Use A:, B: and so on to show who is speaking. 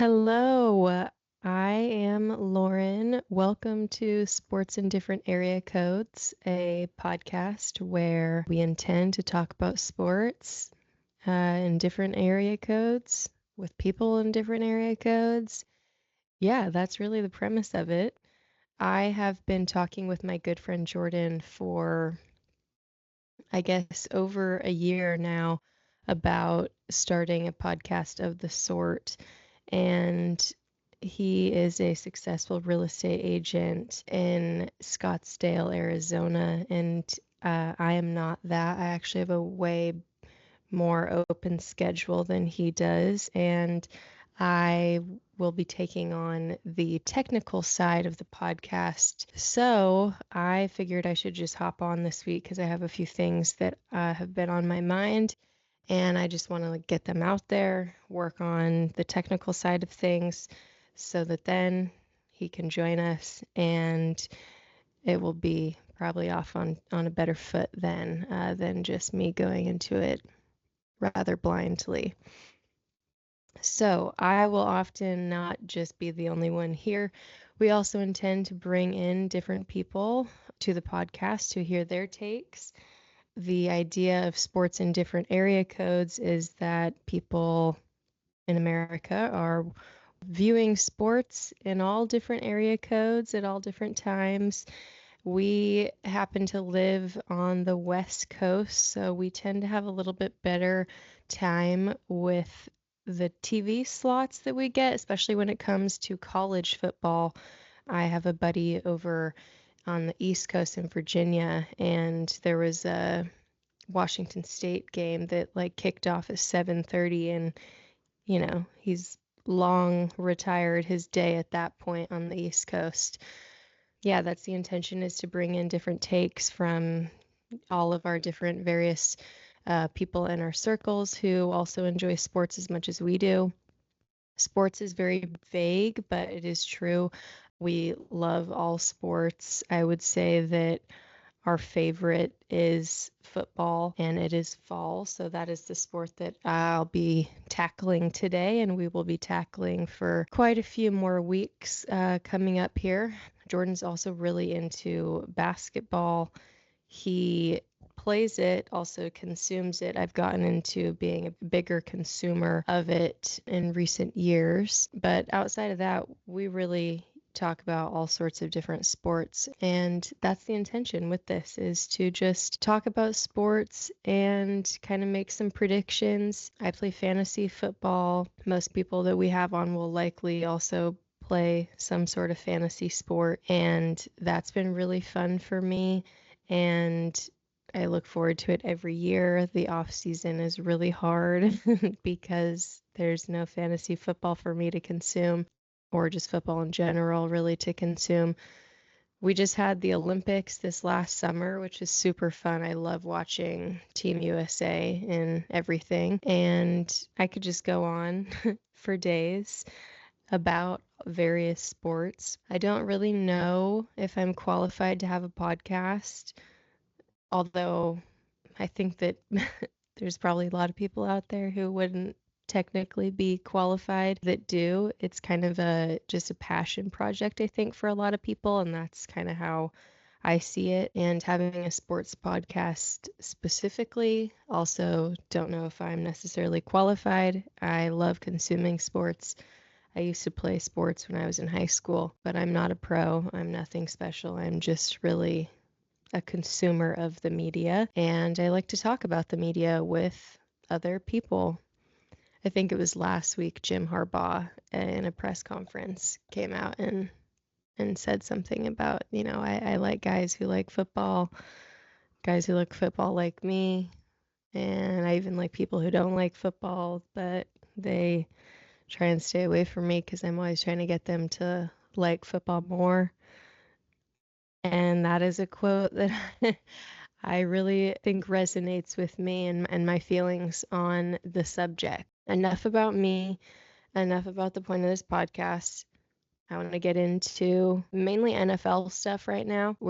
A: Hello, I am Lauren. Welcome to Sports in Different Area Codes, a podcast where we intend to talk about sports in different area codes with people in different area codes. Yeah, that's really the premise of it. I have been talking with my good friend Jordan for, I guess, over a year now about starting a podcast of the sort. And he is a successful real estate agent in Scottsdale, Arizona. And I am not that. I actually have a way more open schedule than he does. And I will be taking on the technical side of the podcast. So I figured I should just hop on this week because I have a few things that have been on my mind. And I just want to get them out there, work on the technical side of things so that then he can join us and it will be probably off on a better foot than just me going into it rather blindly. So I will often not just be the only one here. We also intend to bring in different people to the podcast to hear their takes. The idea of sports in different area codes is that people in America are viewing sports in all different area codes at all different times. We happen to live on the West Coast, so we tend to have a little bit better time with the TV slots that we get, especially when it comes to college football. I have a buddy over on the East Coast in Virginia, and there was a Washington State game that kicked off at 7:30, and he's long retired his day at that point on the East Coast. Yeah, that's the intention, is to bring in different takes from all of our different various people in our circles who also enjoy sports as much as we do. Sports is very vague, but it is true. We love all sports. I would say that our favorite is football, and it is fall, so that is the sport that I'll be tackling today, and we will be tackling for quite a few more weeks coming up here. Jordan's also really into basketball. He plays it, also consumes it. I've gotten into being a bigger consumer of it in recent years. But outside of that, we really talk about all sorts of different sports. And that's the intention with this, is to just talk about sports and kind of make some predictions. I play fantasy football. Most people that we have on will likely also play some sort of fantasy sport. And that's been really fun for me. And I look forward to it every year. The off season is really hard because there's no fantasy football for me to consume, or just football in general really to consume. We just had the Olympics this last summer, which is super fun. I love watching Team USA and everything. And I could just go on for days about various sports. I don't really know if I'm qualified to have a podcast, although I think that there's probably a lot of people out there who wouldn't technically be qualified that do. It's kind of just a passion project, I think, for a lot of people, and that's kind of how I see it. And having a sports podcast specifically, also don't know if I'm necessarily qualified. I love consuming sports. I used to play sports when I was in high school, but I'm not a pro. I'm nothing special. I'm just really a consumer of the media, and I like to talk about the media with other people. I think it was last week Jim Harbaugh in a press conference came out and said something about, I like guys who like football, guys who like football like me, and I even like people who don't like football, but they try and stay away from me because I'm always trying to get them to like football more. And that is a quote that I really think resonates with me and my feelings on the subject. Enough about me, enough about the point of this podcast. I want to get into mainly NFL stuff right now.